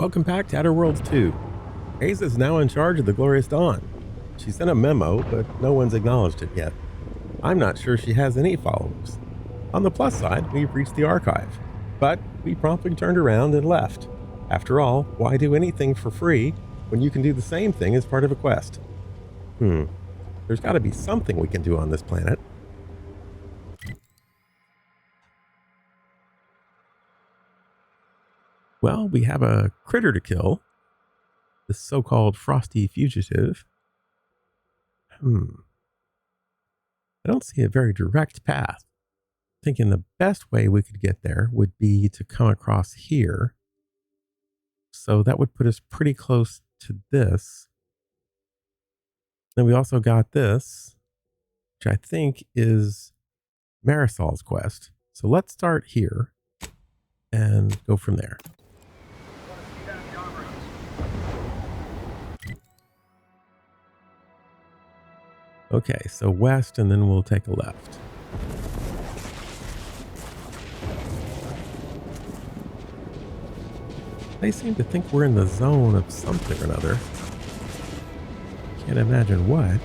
Welcome back to Outer Worlds 2. Hayes is now in charge of the Glorious Dawn. She sent a memo, but no one's acknowledged it yet. I'm not sure she has any followers. On the plus side, we've reached the archive, but we promptly turned around and left. After all, why do anything for free when you can do the same thing as part of a quest? There's got to be something we can do on this planet. Well, we have a critter to kill. This so-called frosty fugitive. I don't see a very direct path. Thinking the best way we could get there would be to come across here. So that would put us pretty close to this. Then we also got this, which I think is Marisol's quest. So let's start here and go from there. Okay, so west, and then we'll take a left. They seem to think we're in the zone of something or another. Can't imagine what.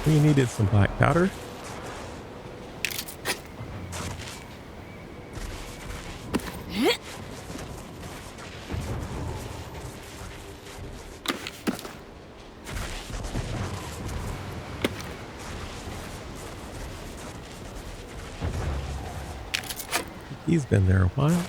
We needed some black powder. He's been there a while.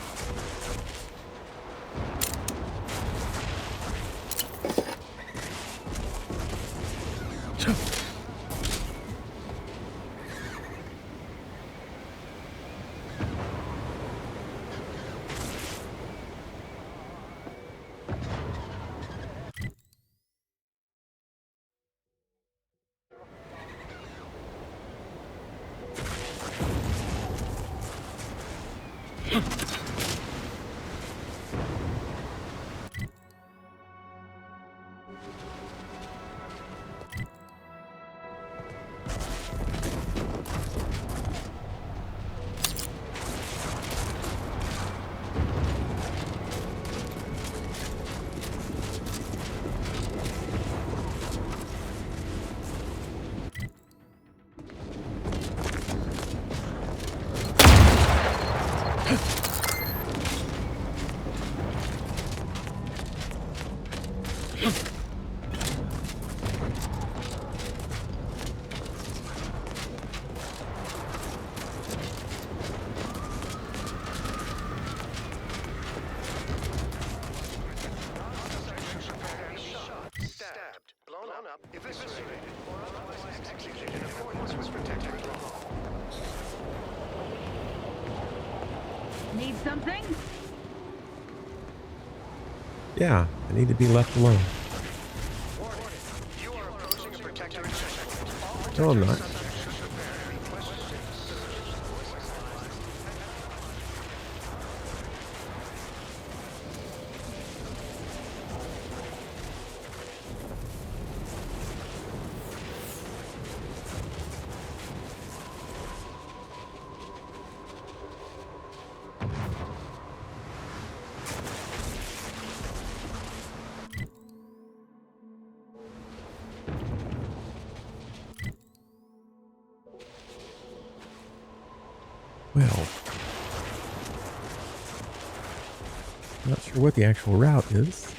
Need something? Yeah, I need to be left alone. No, I'm not. Well, not sure what the actual route is.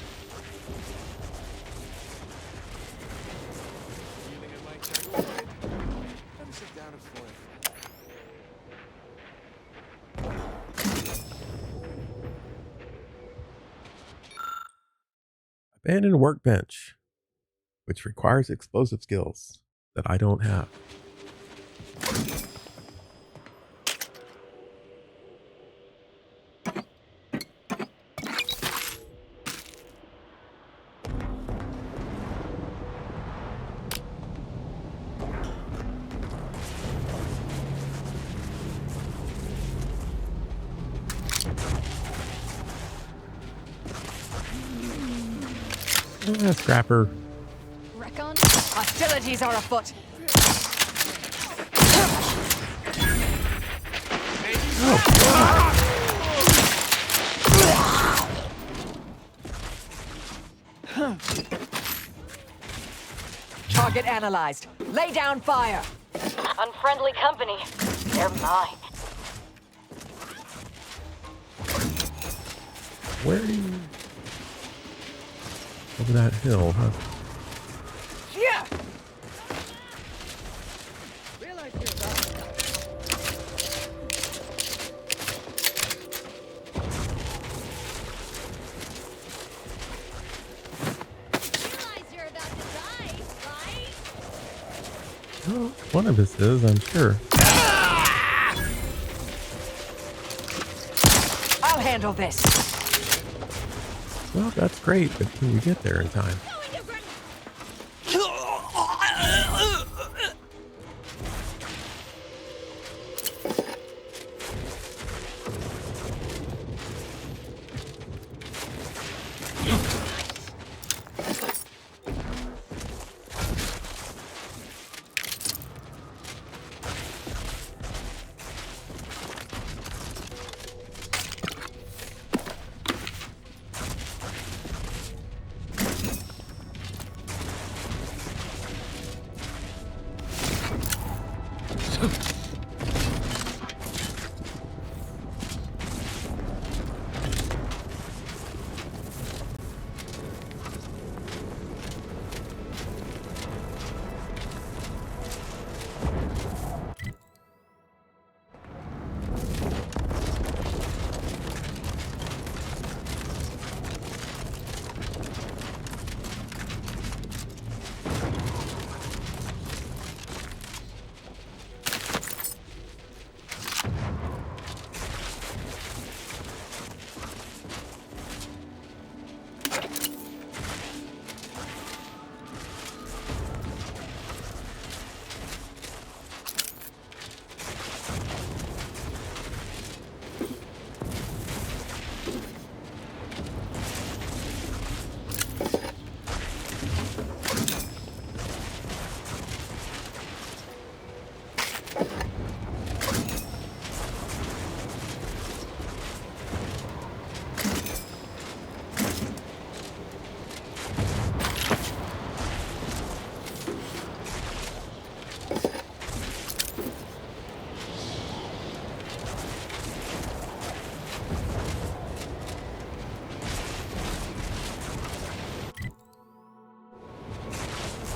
I Abandoned workbench, which requires explosive skills that I don't have. Scrapper. Recon? Hostilities are afoot. Target analyzed. Lay down fire. Unfriendly company. They're mine. Where are you? Over that hill, huh? Yeah. Oh, one of us is, I'm sure. I'll handle this. Well, that's great, but can you get there in time?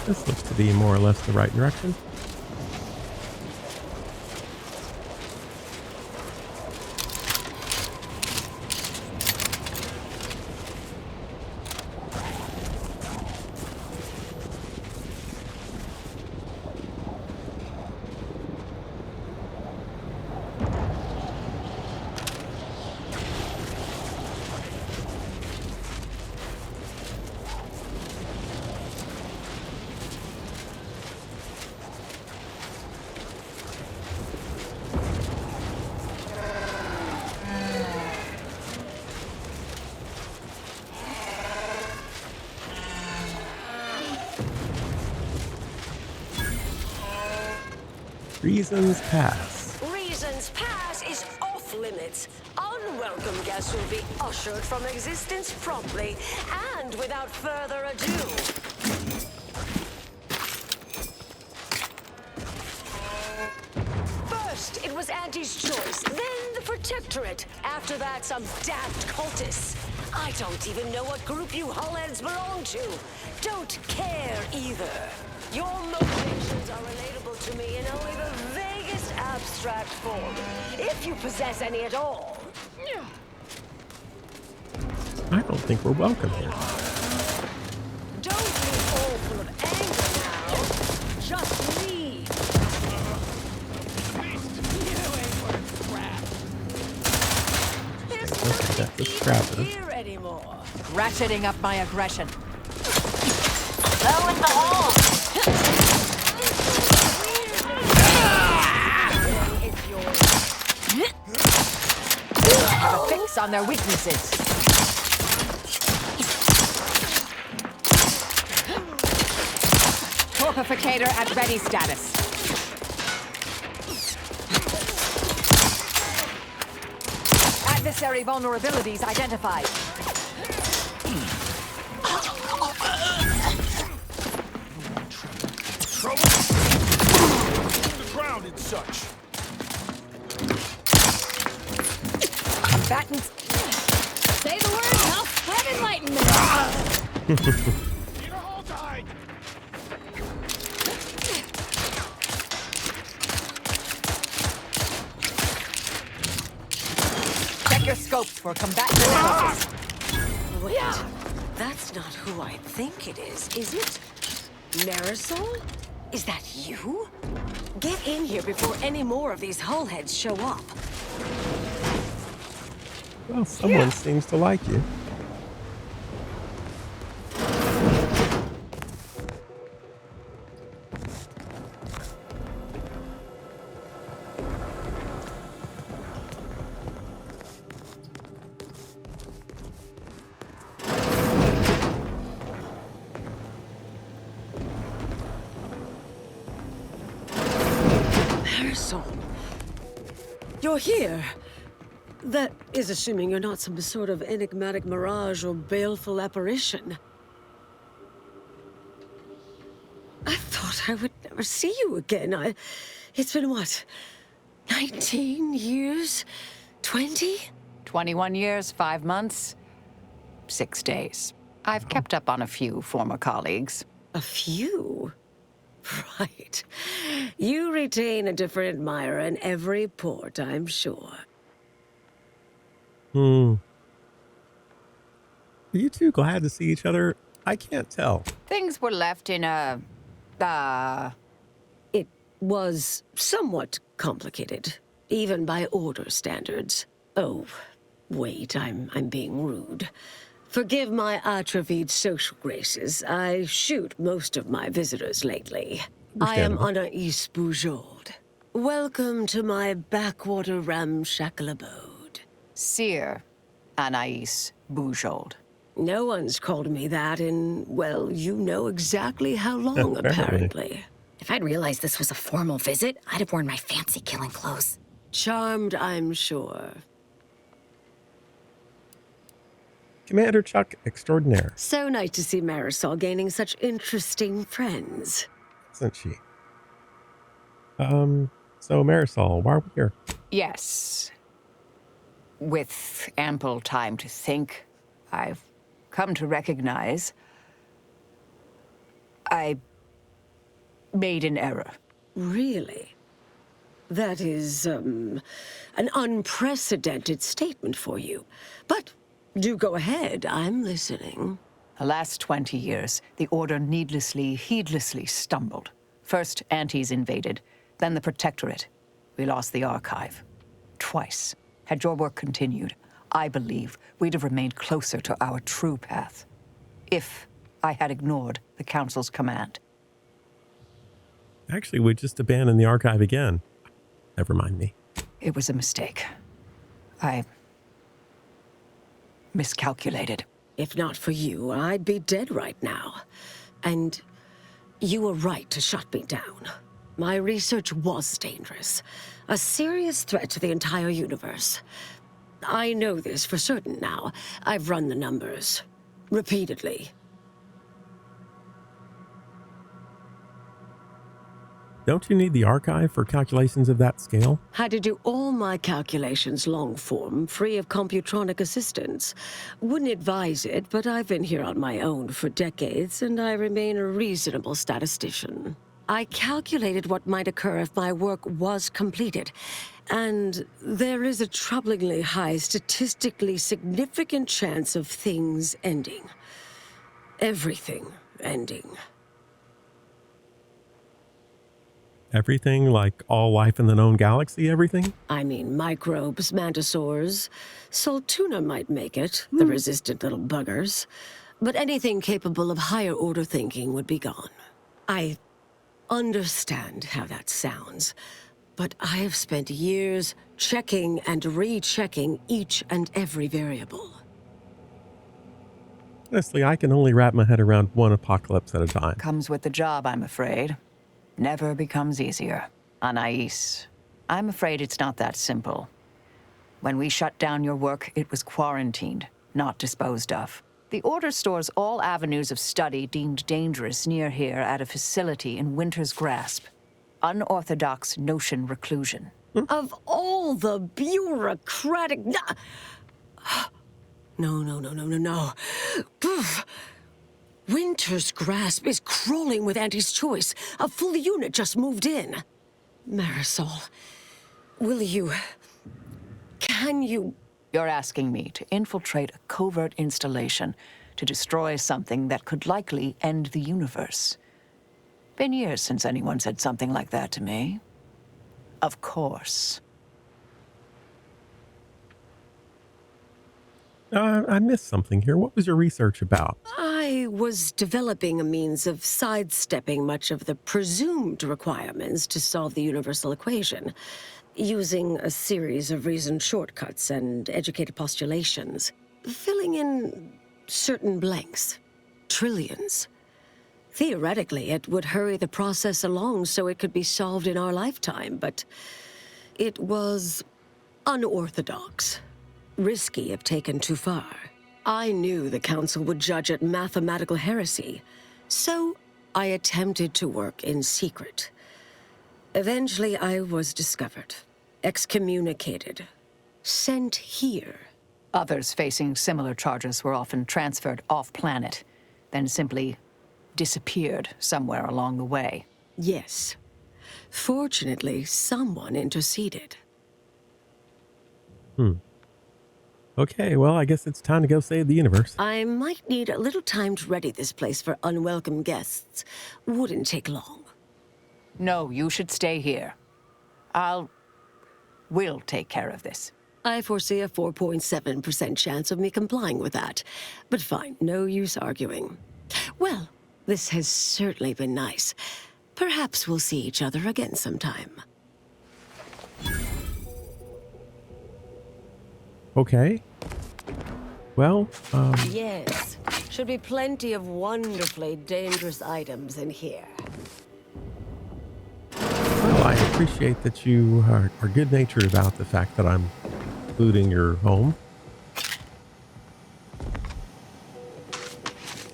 This looks to be more or less the right direction. Reasons Pass. Reasons Pass is off limits. Unwelcome guests will be ushered from existence promptly and without further ado. First, it was Auntie's choice, then the Protectorate. After that, some daft cultists. I don't even know what group you hullheads belong to. Don't care either. Your motivations are relatable to me in only the vaguest abstract form, if you possess any at all. I don't think we're welcome here. scrappers. Here anymore. Ratcheting up my aggression. Lo and behold! It's yours. Have a fix on their weaknesses. Torpificator at ready status. Adversary vulnerabilities identified. The ground and such. Combatants. Say the word and I'll have enlightenment. Need a hold tight. Check your scopes for combatant analysis. Wait, that's not who I think it is it? Marisol? Is that you? Get in here before any more of these hullheads show up. Well, someone seems to like you. Marisol, you're here. That is assuming you're not some sort of enigmatic mirage or baleful apparition. I thought I would never see you again. It's been what? 19 years? 20? 21 years, 5 months, 6 days. I've kept up on a few former colleagues. A few? Right. You retain a different admirer in every port, I'm sure. Are you two glad to see each other? I can't tell. Things were left in a... It was somewhat complicated, even by order standards. Oh, wait, I'm being rude. Forgive my atrophied social graces. I shoot most of my visitors lately. I am Anaïs Bujold. Welcome to my backwater ramshackle abode. Seer Anaïs Bujold. No one's called me that in, well, you know exactly how long, apparently. If I'd realized this was a formal visit, I'd have worn my fancy killing clothes. Charmed, I'm sure. Commander Chuck extraordinaire, So nice to see Marisol gaining such interesting friends. isn't she? So Marisol, why are we here? Yes. With ample time to think, I've come to recognize I made an error. Really? That is, an unprecedented statement for you. But do go ahead, I'm listening. The last 20 years, the Order needlessly, heedlessly stumbled. First, Antes invaded, then the Protectorate. We lost the Archive. Twice. Had your work continued, I believe we'd have remained closer to our true path. If I had ignored the Council's command. Actually, we just abandoned the archive again. Never mind me. It was a mistake. I miscalculated. If not for you, I'd be dead right now. And you were right to shut me down. My research was dangerous. A serious threat to the entire universe. I know this for certain now. I've run the numbers. Repeatedly. Don't you need the archive for calculations of that scale? Had to do all my calculations long form, free of computronic assistance. Wouldn't advise it, but I've been here on my own for decades, and I remain a reasonable statistician. I calculated what might occur if my work was completed, and there is a troublingly high, statistically significant chance of things ending. Everything ending. Everything, like all life in the known galaxy, everything? I mean, microbes, mantisaurs. Salt tuna might make it, the resistant little buggers. But anything capable of higher order thinking would be gone. I understand how that sounds, but I have spent years checking and rechecking each and every variable. Honestly, I can only wrap my head around one apocalypse at a time. Comes with the job, I'm afraid. Never becomes easier. Anais, I'm afraid it's not that simple. When we shut down your work, it was quarantined, not disposed of. The Order stores all avenues of study deemed dangerous near here at a facility in Winter's Grasp. Unorthodox notion reclusion. Of all the bureaucratic... No. Poof. Winter's Grasp is crawling with Auntie's choice. A full unit just moved in. Marisol, will you... Can you... You're asking me to infiltrate a covert installation to destroy something that could likely end the universe. Been years since anyone said something like that to me. Of course. I missed something here. What was your research about? I was developing a means of sidestepping much of the presumed requirements to solve the universal equation, using a series of reasoned shortcuts and educated postulations, filling in certain blanks. Trillions. Theoretically, it would hurry the process along so it could be solved in our lifetime, but it was unorthodox. Risky if taken too far. I knew the Council would judge it mathematical heresy, so I attempted to work in secret. Eventually, I was discovered, excommunicated, sent here. Others facing similar charges were often transferred off-planet, then simply disappeared somewhere along the way. Yes. Fortunately, someone interceded. Okay, well, I guess it's time to go save the universe. I might need a little time to ready this place for unwelcome guests. Wouldn't take long. No, you should stay here. We'll take care of this. I foresee a 4.7% chance of me complying with that. But fine, no use arguing. Well, this has certainly been nice. Perhaps we'll see each other again sometime. Okay. Well, Yes, should be plenty of wonderfully dangerous items in here. well, I appreciate that you are good-natured about the fact that I'm looting your home.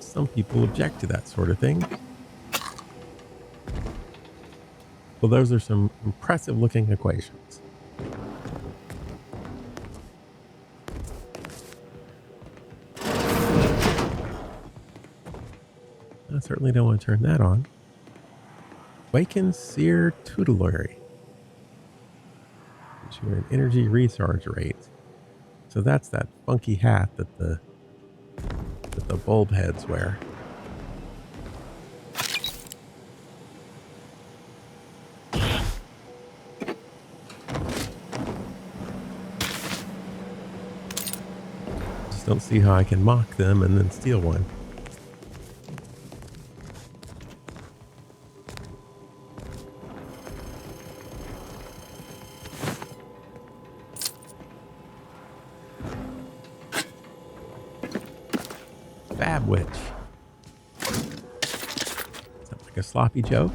Some people object to that sort of thing. Well, those are some impressive-looking equations. I certainly don't want to turn that on. Waken Seer Tutelary. Gives you an energy recharge rate. So that's that funky hat that the bulb heads wear. Just don't see how I can mock them and then steal one. Fab Witch. Sounds like a sloppy joke.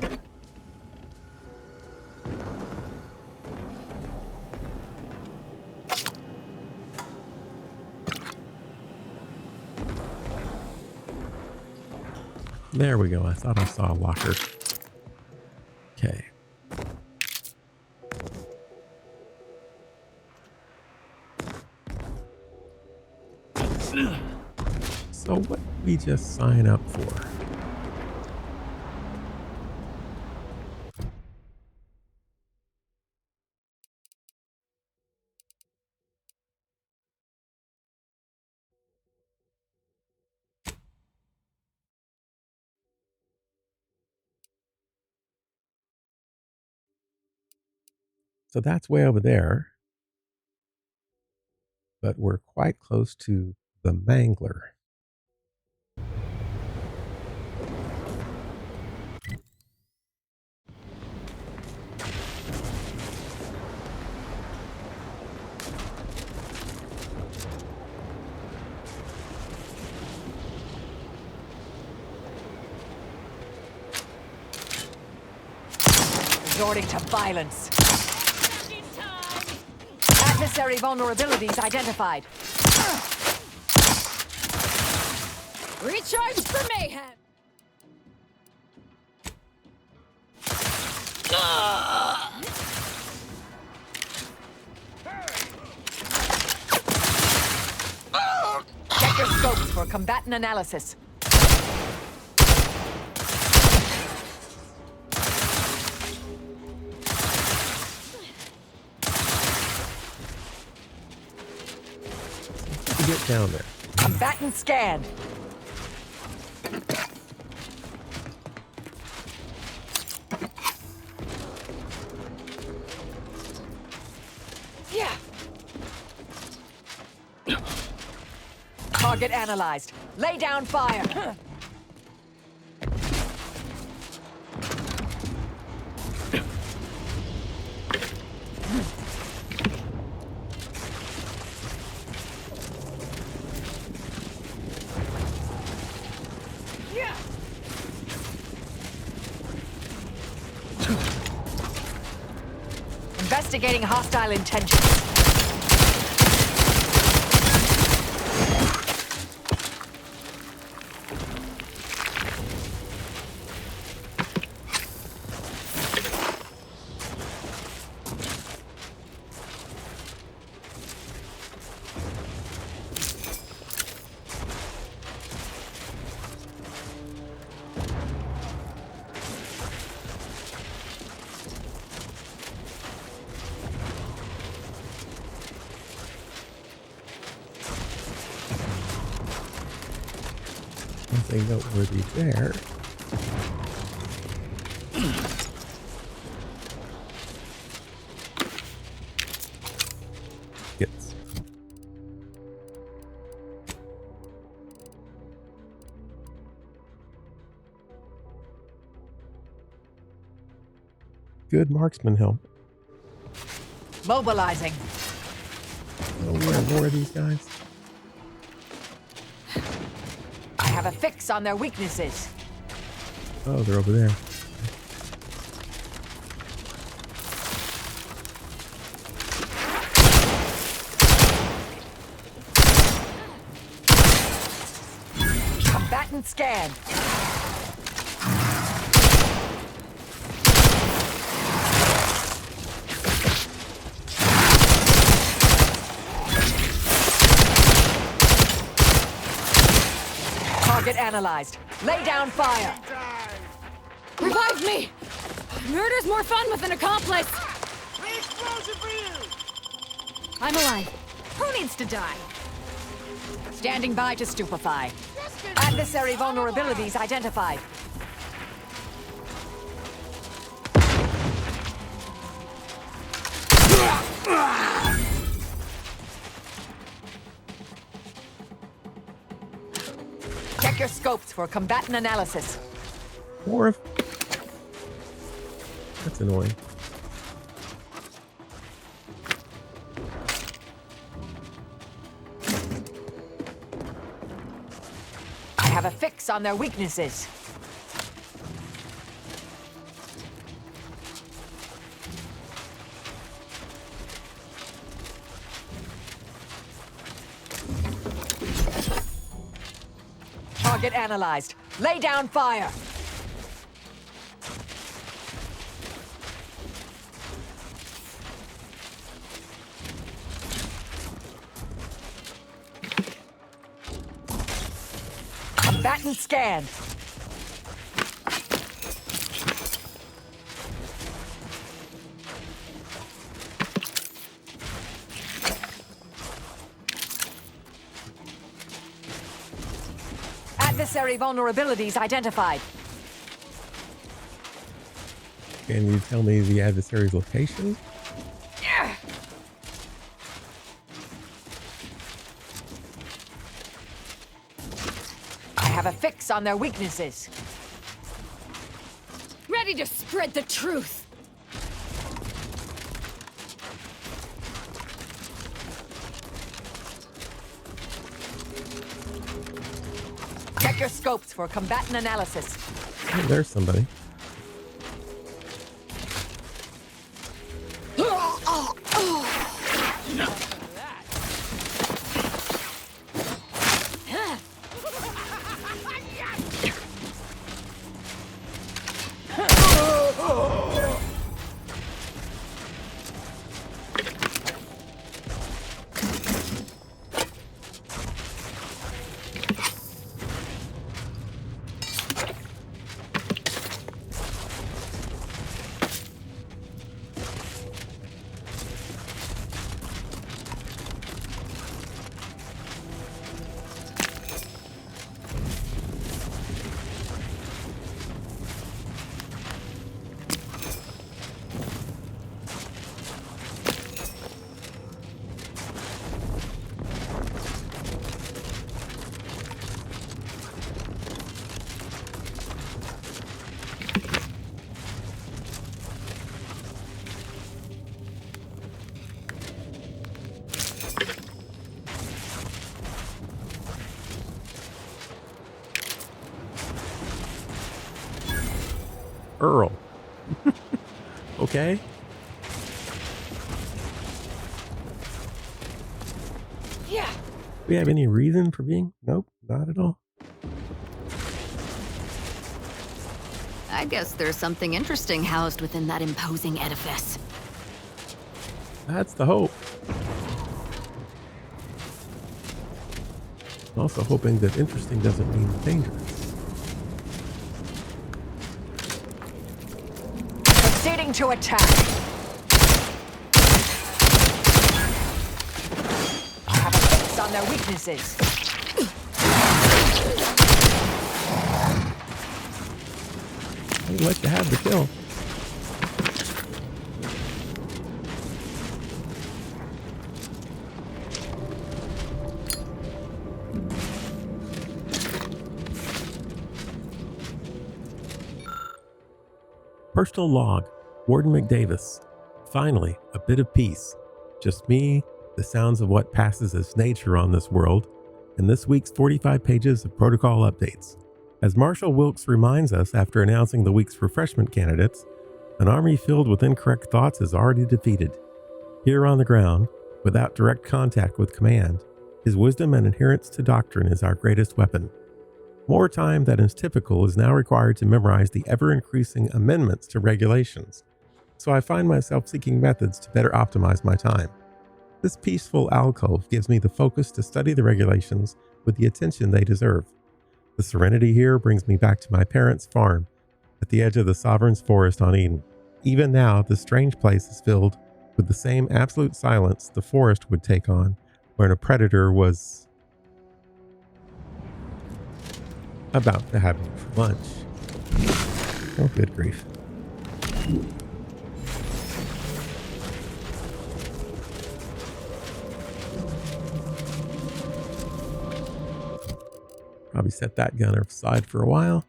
There we go. I thought I saw a locker. Okay. So what did we just sign up for? So that's way over there. But we're quite close to the Mangler. Resorting to violence. Adversary vulnerabilities identified. Recharge for mayhem. Check your scopes for combatant analysis. Get down there. Combatant scan. Yeah. Target analyzed. Lay down fire. Investigating hostile intentions. Nothing noteworthy there. Yes. Good marksman helmet. Mobilizing. Oh, there are more of these guys. I have a fix on their weaknesses. Oh, they're over there. Combatant scan. Target analyzed. Lay down fire. Revive me! Murder's more fun with an accomplice! Explosion for you! I'm alive. Who needs to die? Standing by to stupefy. Adversary vulnerabilities identified. Check your scopes for combatant analysis. Or if... That's annoying. I have a fix on their weaknesses. Target analyzed. Lay down fire. Combatant scanned. Adversary vulnerabilities identified. Can you tell me the adversary's location? have a fix on their weaknesses. Ready to spread the truth. Check your scopes for combatant analysis. Oh, there's somebody. EARL. Okay. Yeah. Do we have any reason for being? Nope, not at all. I guess there's something interesting housed within that imposing edifice. That's the hope. Also hoping that interesting doesn't mean dangerous. Proceeding to attack. I have a fix on their weaknesses. I'd like to have the kill. Personal log, Warden McDavis. Finally, a bit of peace. Just me, the sounds of what passes as nature on this world, and this week's 45 pages of protocol updates. As Marshal Wilkes reminds us after announcing the week's refreshment candidates, an army filled with incorrect thoughts is already defeated. Here on the ground, without direct contact with command, his wisdom and adherence to doctrine is our greatest weapon. More time than is typical is now required to memorize the ever-increasing amendments to regulations, so I find myself seeking methods to better optimize my time. This peaceful alcove gives me the focus to study the regulations with the attention they deserve. The serenity here brings me back to my parents' farm at the edge of the Sovereign's Forest on Eden. Even now, this strange place is filled with the same absolute silence the forest would take on when a predator was about to have me for lunch. Oh, good grief. Probably set that gun aside for a while.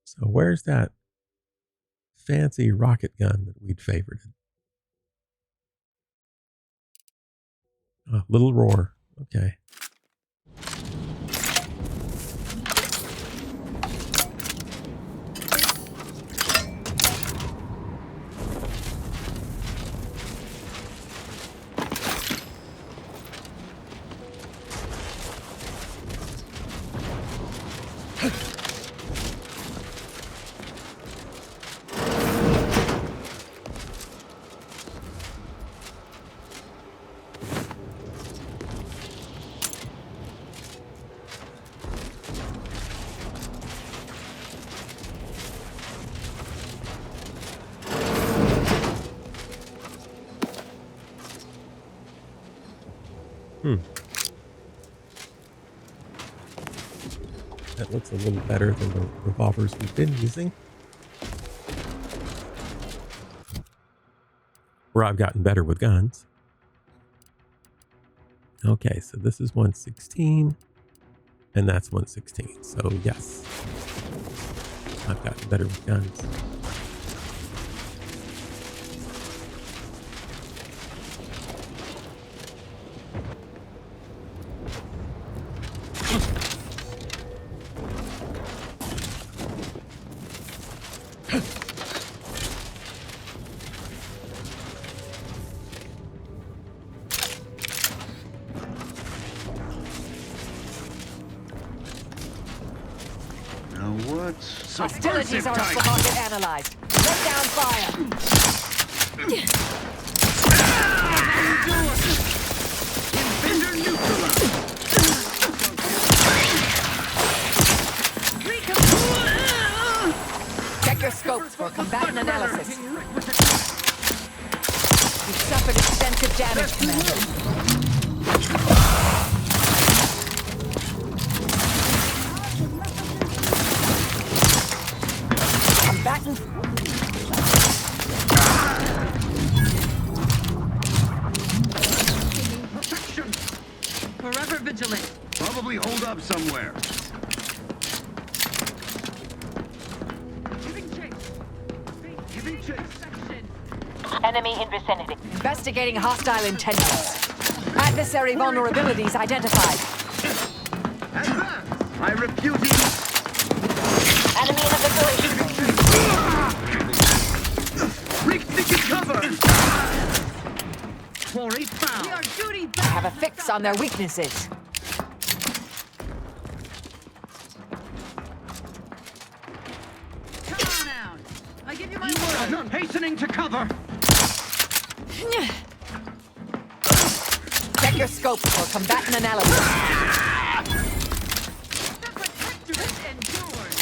So where's that fancy rocket gun that we'd favorited? Oh, little roar. Okay. That looks a little better than the revolvers we've been using. Where I've gotten better with guns. Okay, so this is 116. And that's 116. So yes, I've gotten better with guns. Hostilities are off the market analyzed. Let down fire. Check your scopes for combatant analysis. You've suffered extensive damage, Commander. Combatant. Protection! Forever vigilant. Probably hold up somewhere. Giving chase. Giving chase. Enemy in vicinity. Investigating hostile intentions. Adversary vulnerabilities identified. Advance! I repudiate. Enemy in the vicinity. Rethinking cover! Quarry found. We are duty I have a fix on their weaknesses. Come on out. I give you my You word. are hastening to cover. Check your scopes for combatant analysis. The protectorate endures.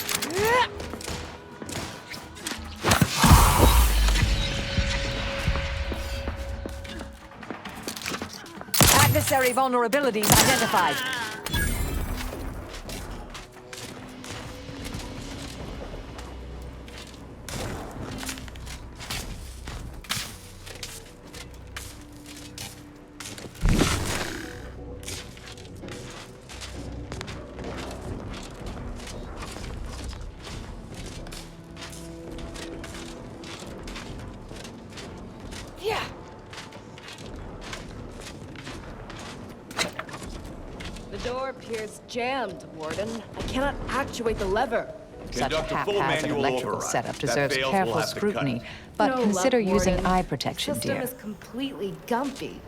Adversary vulnerabilities identified. Yeah. The door appears jammed, Warden. I cannot actuate the lever. Such a Conduct a full haphazard manual electrical override. setup That deserves fails, careful we'll have to cut scrutiny, it. but No consider luck, using Warden. eye protection, The system dear. is completely gumpy.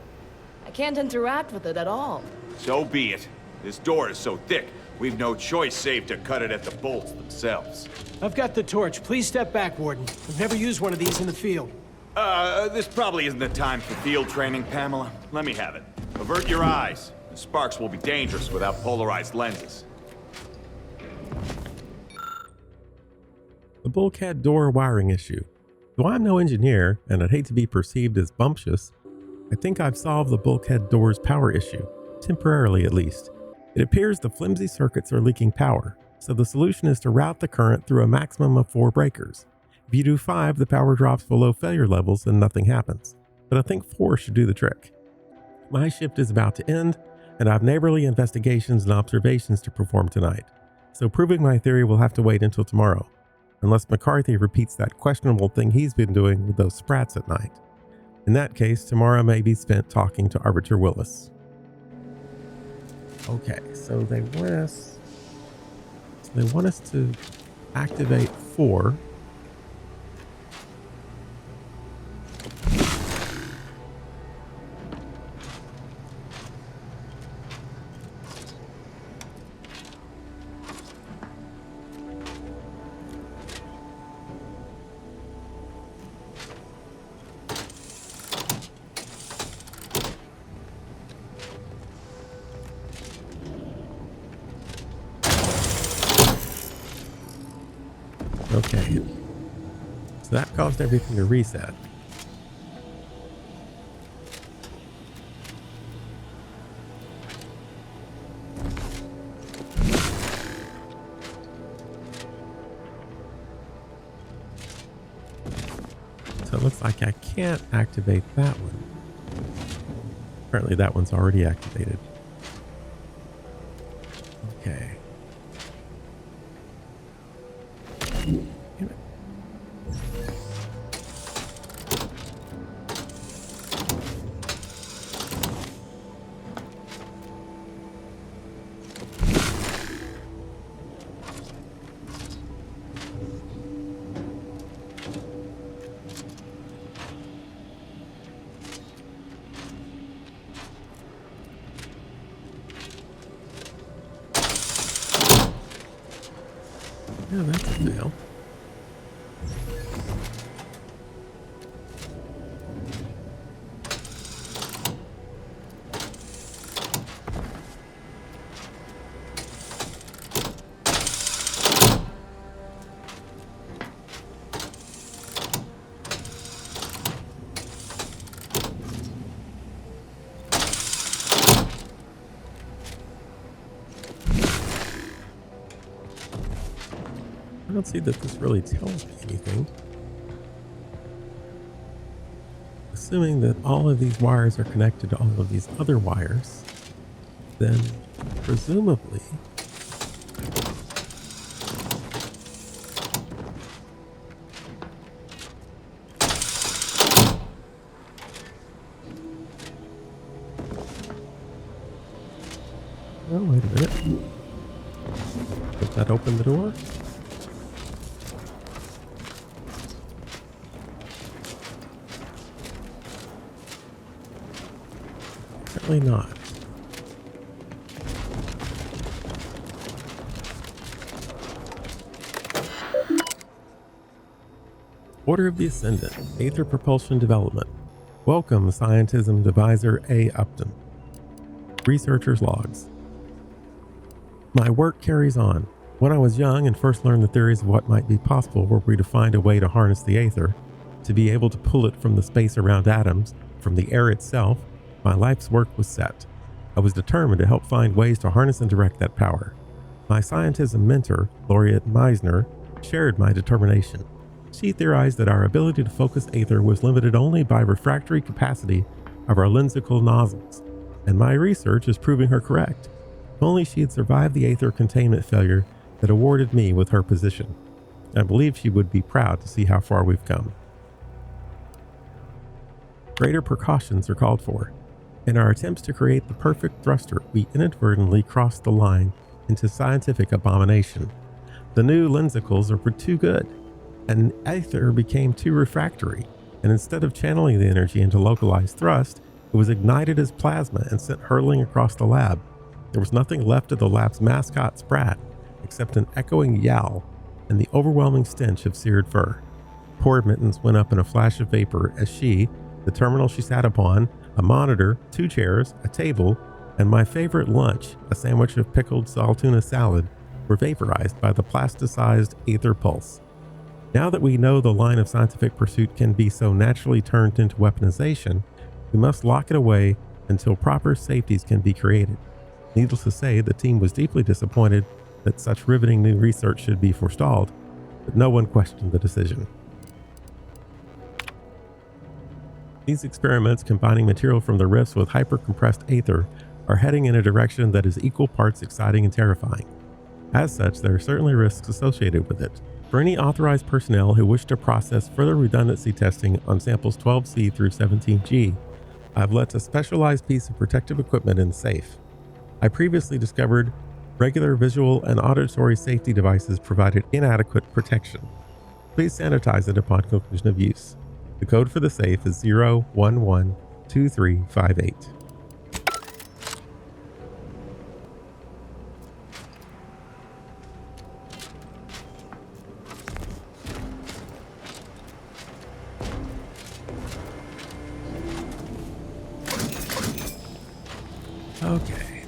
I can't interact with it at all. So be it. This door is so thick, we've no choice save to cut it at the bolts themselves. I've got the torch. Please step back, Warden. I've never used one of these in the field. This probably isn't the time for field training, Pamela. Let me have it. Avert your eyes. The sparks will be dangerous without polarized lenses. The bulkhead door wiring issue. Though I'm no engineer, and I'd hate to be perceived as bumptious, I think I've solved the bulkhead door's power issue, temporarily at least. It appears the flimsy circuits are leaking power, so the solution is to route the current through a maximum of 4 breakers. If you do 5, the power drops below failure levels and nothing happens, but I think 4 should do the trick. My shift is about to end, and I have neighborly investigations and observations to perform tonight, so proving my theory will have to wait until tomorrow, unless McCarthy repeats that questionable thing he's been doing with those sprats at night. In that case, tomorrow may be spent talking to Arbiter Willis. Okay, so they want us to activate 4. Okay, so that caused everything to reset. it looks like I can't activate that one. Apparently that one's already activated. Okay. Damn it. Yeah, that's a fail. I don't see that this really tells me anything. Assuming that all of these wires are connected to all of these other wires, then presumably oh, wait a minute. Did that open the door? Apparently not. Order of the Ascendant, Aether Propulsion Development. Welcome, Scientism Devisor A. Upton. Researcher's Logs. My work carries on. When I was young and first learned the theories of what might be possible were we to find a way to harness the Aether, to be able to pull it from the space around atoms, from the air itself, my life's work was set. I was determined to help find ways to harness and direct that power. My scientism mentor, Laureate Meisner, shared my determination. She theorized that our ability to focus Aether was limited only by refractory capacity of our lensical nozzles, and my research is proving her correct. If only she had survived the Aether containment failure that awarded me with her position. I believe she would be proud to see how far we've come. Greater precautions are called for. In our attempts to create the perfect thruster, we inadvertently crossed the line into scientific abomination. The new lensicles were too good, and Aether became too refractory, and instead of channeling the energy into localized thrust, it was ignited as plasma and sent hurtling across the lab. There was nothing left of the lab's mascot Sprat, except an echoing yowl and the overwhelming stench of seared fur. Poor Mittens went up in a flash of vapor as she, the terminal she sat upon, a monitor, 2 chairs, a table, and my favorite lunch, a sandwich of pickled saltuna salad, were vaporized by the plasticized Aether pulse. Now that we know the line of scientific pursuit can be so naturally turned into weaponization, we must lock it away until proper safeties can be created. Needless to say, the team was deeply disappointed that such riveting new research should be forestalled, but no one questioned the decision. These experiments combining material from the rifts with hyper-compressed Aether are heading in a direction that is equal parts exciting and terrifying. As such, there are certainly risks associated with it. For any authorized personnel who wish to process further redundancy testing on samples 12C through 17G, I've left a specialized piece of protective equipment in the safe. I previously discovered regular visual and auditory safety devices provided inadequate protection. Please sanitize it upon conclusion of use. The code for the safe is 0112358. Okay.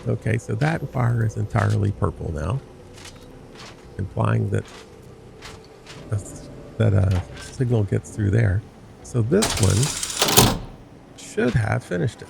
Okay, so that wire is entirely purple now, implying that a signal gets through there. So this one should have finished it.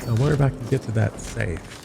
I wonder if I can get to that safe.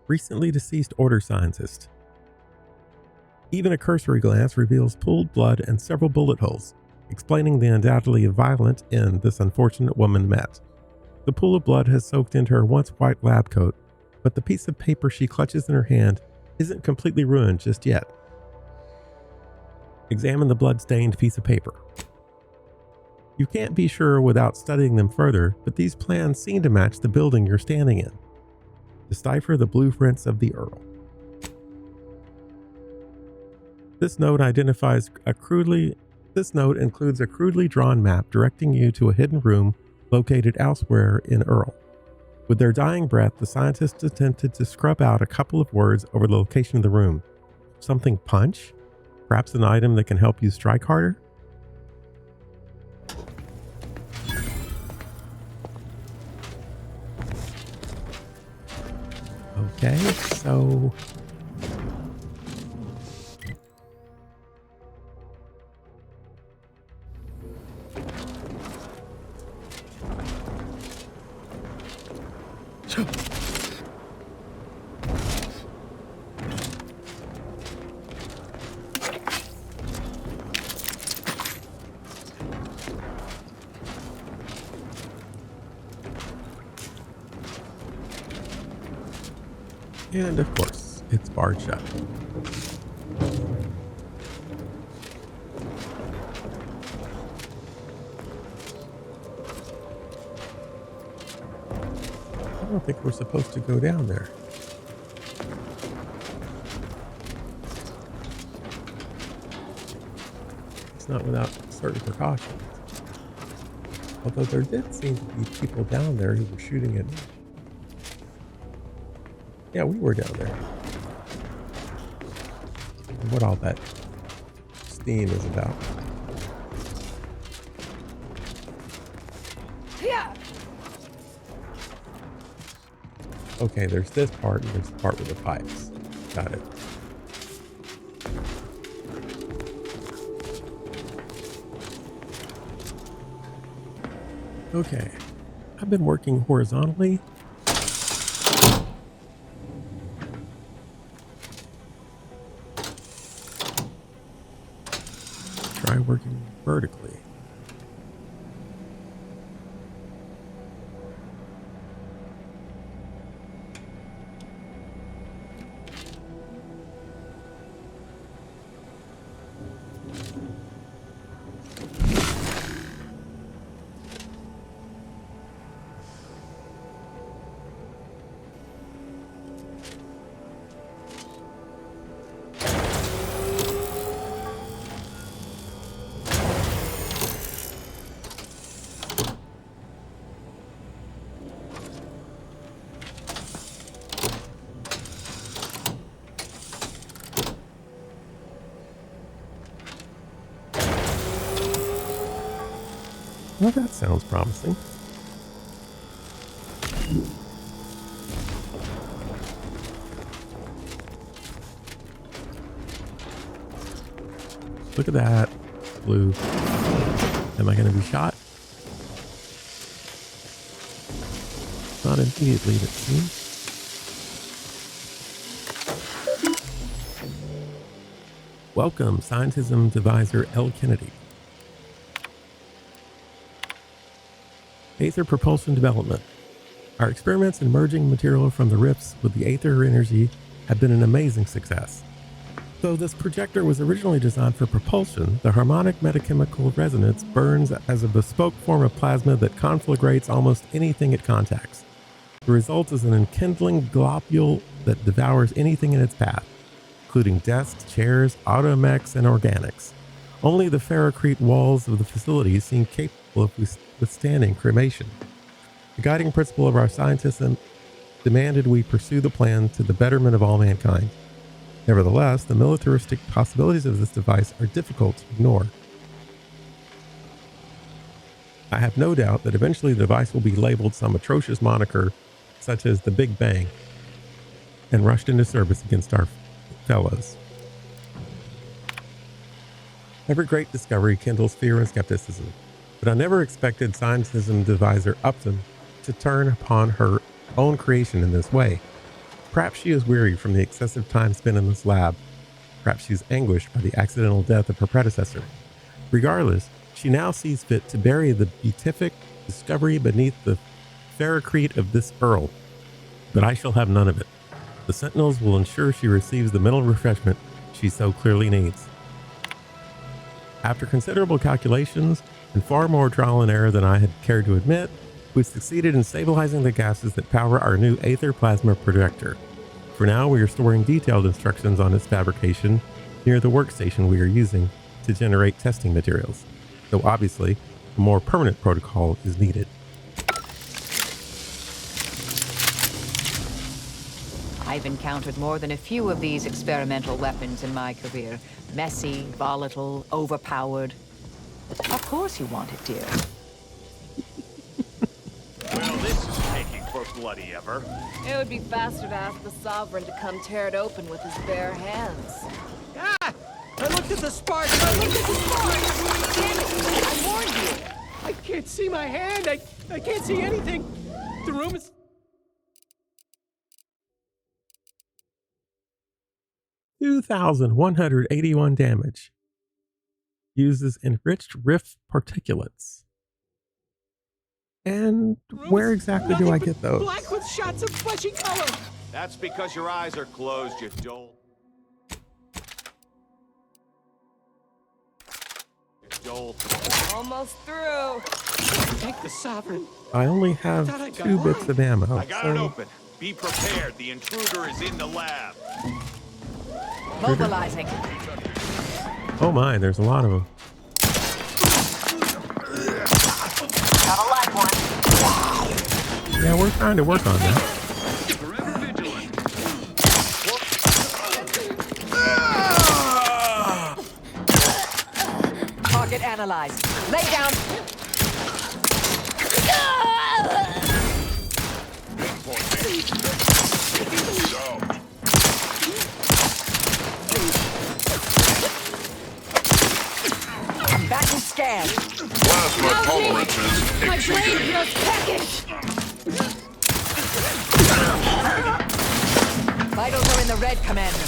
Recently deceased order scientist. Even a cursory glance reveals pooled blood and several bullet holes, explaining the undoubtedly violent end this unfortunate woman met. The pool of blood has soaked into her once white lab coat, but the piece of paper she clutches in her hand isn't completely ruined just yet. Examine the blood-stained piece of paper. You can't be sure without studying them further, but these plans seem to match the building you're standing in. Decipher the blueprints of the EARL. This note includes a crudely drawn map directing you to a hidden room located elsewhere in EARL. With their dying breath, the scientists attempted to scrub out a couple of words over the location of the room. Something punch? Perhaps an item that can help you strike harder? Okay, so and of course, it's barred shut. I don't think we're supposed to go down there. It's not without certain precautions. Although there did seem to be people down there who were shooting at me. Yeah, we were down there. And what all that steam is about. Okay, there's this part and there's the part with the pipes. Got it. Okay, I've been working horizontally. Try working vertically. Well, that sounds promising. Look at that. Blue. Am I going to be shot? Not immediately, it seems. Welcome, Scientism Devisor L. Kennedy. Aether propulsion development. Our experiments in merging material from the rifts with the Aether energy have been an amazing success. Though this projector was originally designed for propulsion, the harmonic metachemical resonance burns as a bespoke form of plasma that conflagrates almost anything it contacts. The result is an enkindling globule that devours anything in its path, including desks, chairs, automechs, and organics. Only the ferrocrete walls of the facility seem capable of withstanding cremation. The guiding principle of our scientism demanded we pursue the plan to the betterment of all mankind. Nevertheless, the militaristic possibilities of this device are difficult to ignore. I have no doubt that eventually the device will be labeled some atrocious moniker such as the Big Bang and rushed into service against our fellows. Every great discovery kindles fear and skepticism, but I never expected Scientism Devisor Upton to turn upon her own creation in this way. Perhaps she is weary from the excessive time spent in this lab. Perhaps she is anguished by the accidental death of her predecessor. Regardless, she now sees fit to bury the beatific discovery beneath the ferrocrete of this EARL. But I shall have none of it. The Sentinels will ensure she receives the mental refreshment she so clearly needs. After considerable calculations and far more trial and error than I had cared to admit, we succeeded in stabilizing the gases that power our new Aether plasma projector. For now, we are storing detailed instructions on its fabrication near the workstation we are using to generate testing materials, though obviously a more permanent protocol is needed. I've encountered more than a few of these experimental weapons in my career. Messy, volatile, overpowered. Of course you want it, dear. Well, this is taking for bloody ever. It would be faster to ask the Sovereign to come tear it open with his bare hands. Ah! I looked at the sparks! I looked at the sparks! Damn it! I warned you! I can't see my hand! I can't see anything! The room is... 2,181 damage. Uses enriched rift particulates. And where exactly do I get those? Black with shots of fleshy color! That's because your eyes are closed, you dolt. You dolt. Almost through. Thank the Sovereign. I only have 2 bits of ammo. I got it open. Be prepared. The intruder is in the lab. Mobilizing. Oh my, there's a lot of them. Got a live one. Yeah, we're trying to work on that. Forever vigilant. Target analyzed. Lay down. Combatant scan. Plasma tolerances My exceeded. blade feels peckish! Vitals are in the red, Commander.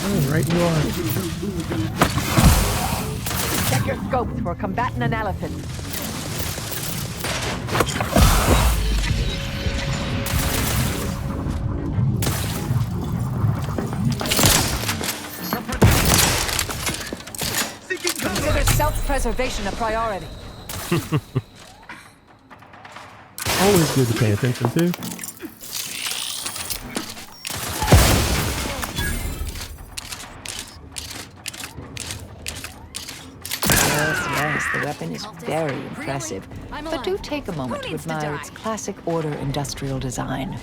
Oh, right you are. Check your scopes for combatant analysis. Consider self-preservation a priority. Always good to pay attention to. Yes, the weapon is very impressive. I'm But do alive. take a moment Who to needs to admire die? its classic order industrial design.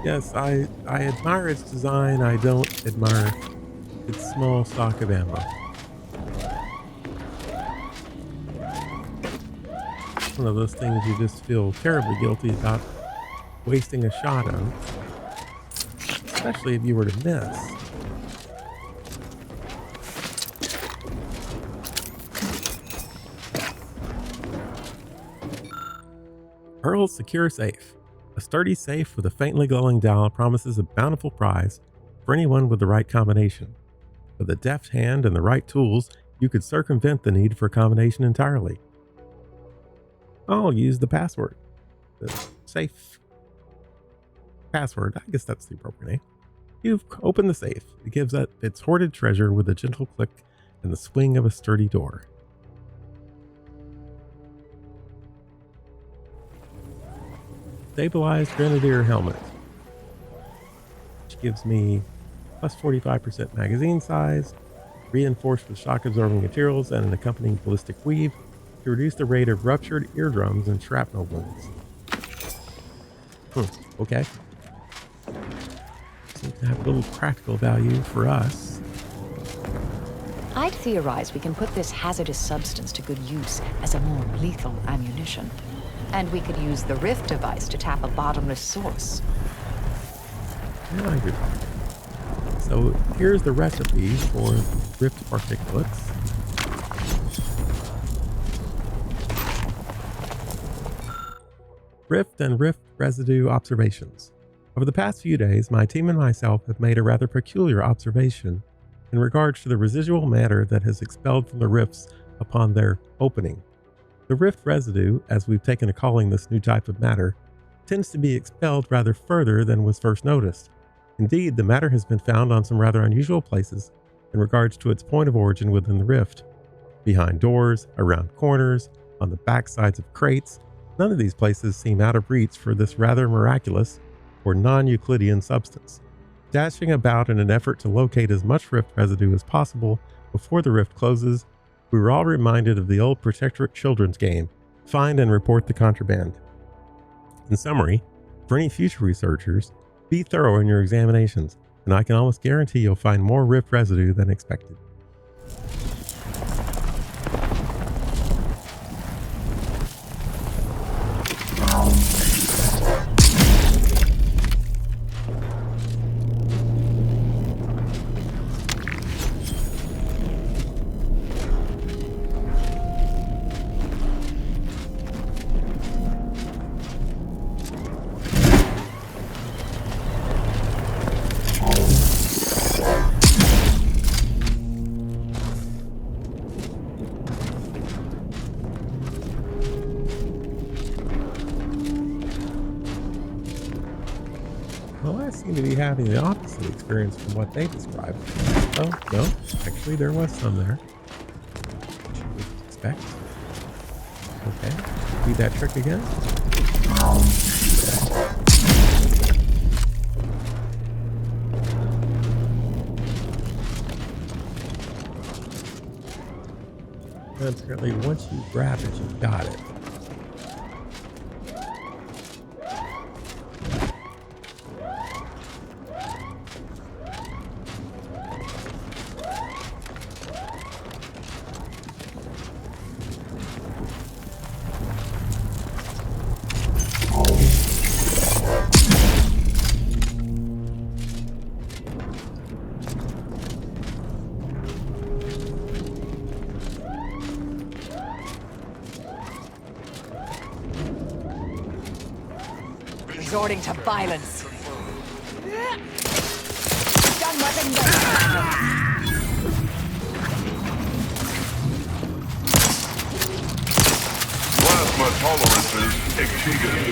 Yes, I admire its design. I don't admire its small stock of ammo. One of those things you just feel terribly guilty about wasting a shot on. Especially if you were to miss. EARL's Secure Safe. A sturdy safe with a faintly glowing dial promises a bountiful prize for anyone with the right combination. With a deft hand and the right tools, you could circumvent the need for a combination entirely. I'll use the password. The safe password. I guess that's the appropriate name. You've opened the safe. It gives up its hoarded treasure with a gentle click and the swing of a sturdy door. Stabilized Grenadier helmet, which gives me plus 45% magazine size, reinforced with shock absorbing materials and an accompanying ballistic weave to reduce the rate of ruptured eardrums and shrapnel wounds. Okay. Seems to have a little practical value for us. I'd theorize we can put this hazardous substance to good use as a more lethal ammunition. And we could use the Rift device to tap a bottomless source. Yeah, I agree. So here's the recipe for Rift particulates. Rift and Rift residue observations. Over the past few days, my team and myself have made a rather peculiar observation in regards to the residual matter that has expelled from the rifts upon their opening. The rift residue, as we've taken to calling this new type of matter, tends to be expelled rather further than was first noticed. Indeed, the matter has been found on some rather unusual places in regards to its point of origin within the rift. Behind doors, around corners, on the backsides of crates, none of these places seem out of reach for this rather miraculous or non-Euclidean substance. Dashing about in an effort to locate as much rift residue as possible before the rift closes, we were all reminded of the old Protectorate children's game, find and report the contraband. In summary, for any future researchers, be thorough in your examinations, and I can almost guarantee you'll find more rift residue than expected. Well, I seem to be having the opposite experience from what they described. Oh, no, actually there was some there. Which you would expect. Okay, do that trick again. And apparently once you grab it, you got it. Resorting to violence. Stun weapon ready. Plasma tolerances exceeded.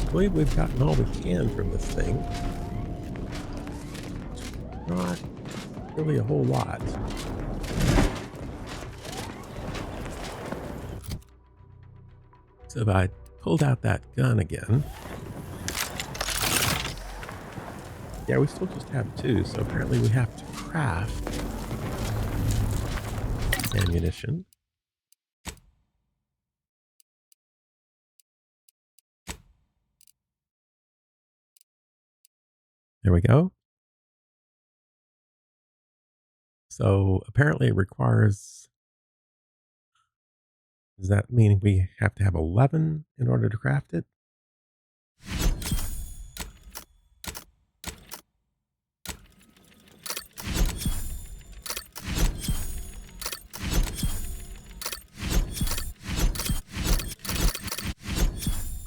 I believe we've gotten all we can from this thing. Not really a whole lot. So if I pulled out that gun again, Yeah, we still just have 2, so apparently we have to craft ammunition. There we go. So apparently it requires, does that mean we have to have 11 in order to craft it?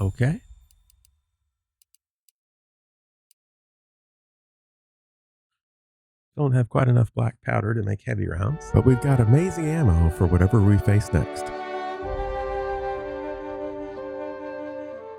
Okay. Don't have quite enough black powder to make heavy rounds, but we've got amazing ammo for whatever we face next.